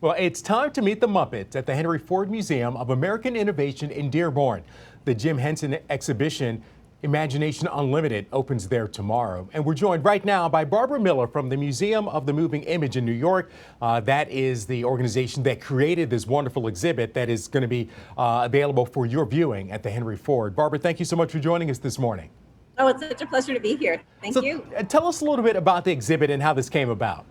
Well, it's time to meet the Muppets at the Henry Ford Museum of American Innovation in Dearborn. The Jim Henson exhibition, Imagination Unlimited, opens there tomorrow. And we're joined right now by Barbara Miller from the Museum of the Moving Image in New York. That is the organization that created this wonderful exhibit that is going to be available for your viewing at the Henry Ford. Barbara, thank you so much for joining us this morning. Oh, it's such a pleasure to be here. Thank you. Tell us a little bit about the exhibit and how this came about.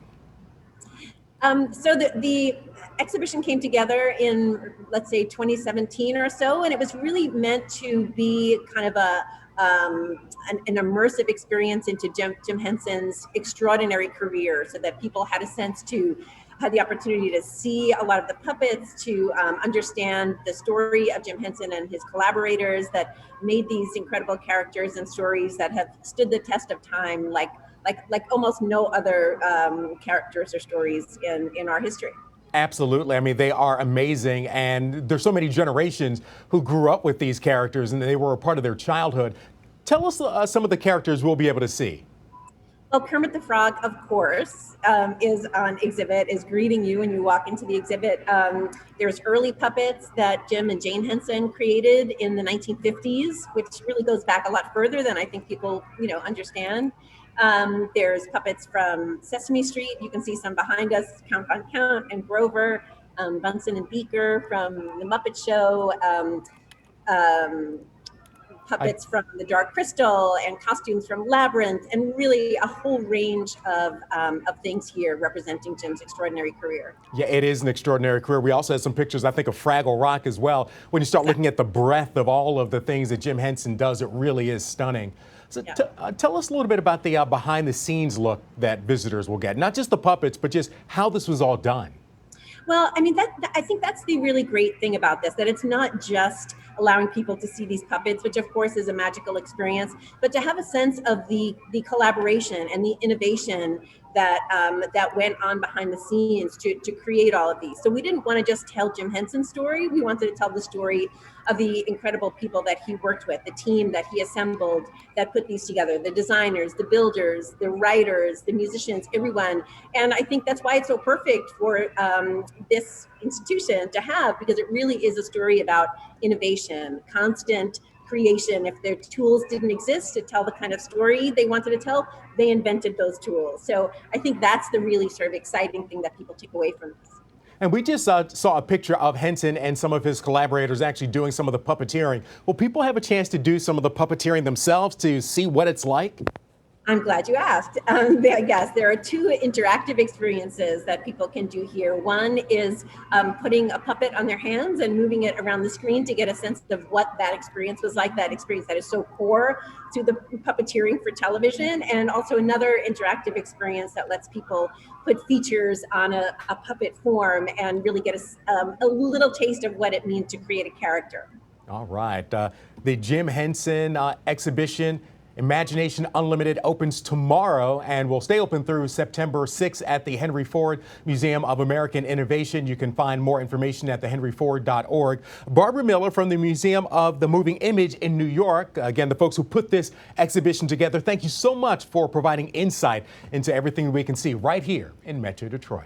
So the exhibition came together in, let's say, 2017 or so, and it was really meant to be kind of an immersive experience into Jim Henson's extraordinary career, so that people had the opportunity to see a lot of the puppets, to understand the story of Jim Henson and his collaborators that made these incredible characters and stories that have stood the test of time, like almost no other characters or stories in our history. Absolutely. I mean, they are amazing, and there's so many generations who grew up with these characters and they were a part of their childhood. Tell us some of the characters we'll be able to see. Well, Kermit the Frog, of course, is on exhibit, is greeting you when you walk into the exhibit. There's early puppets that Jim and Jane Henson created in the 1950s, which really goes back a lot further than I think people, understand. There's puppets from Sesame Street. You can see some behind us, Count on Count and Grover, Bunsen and Beaker from The Muppet Show, puppets from The Dark Crystal, and costumes from Labyrinth, and really a whole range of things here representing Jim's extraordinary career. Yeah, it is an extraordinary career. We also have some pictures, I think, of Fraggle Rock as well. When you start looking at the breadth of all of the things that Jim Henson does, it really is stunning. So tell us a little bit about the behind-the-scenes look that visitors will get. Not just the puppets, but just how this was all done. Well, I mean, I think that's the really great thing about this, that it's not just allowing people to see these puppets, which of course is a magical experience, but to have a sense of the collaboration and the innovation that went on behind the scenes to create all of these. So we didn't want to just tell Jim Henson's story. We wanted to tell the story of the incredible people that he worked with, the team that he assembled that put these together, the designers, the builders, the writers, the musicians, everyone. And I think that's why it's so perfect for this institution to have, because it really is a story about innovation, constant creation. If their tools didn't exist to tell the kind of story they wanted to tell, they invented those tools. So I think that's the really sort of exciting thing that people take away from this. And we just saw a picture of Henson and some of his collaborators actually doing some of the puppeteering. Will people have a chance to do some of the puppeteering themselves to see what it's like? I'm glad you asked. Yes, there are two interactive experiences that people can do here. One is putting a puppet on their hands and moving it around the screen to get a sense of what that experience was like, that experience that is so core to the puppeteering for television. And also another interactive experience that lets people put features on a puppet form and really get a little taste of what it means to create a character. All right. The Jim Henson exhibition, Imagination Unlimited, opens tomorrow and will stay open through September 6th at the Henry Ford Museum of American Innovation. You can find more information at thehenryford.org. Barbara Miller from the Museum of the Moving Image in New York, again, the folks who put this exhibition together, thank you so much for providing insight into everything we can see right here in Metro Detroit.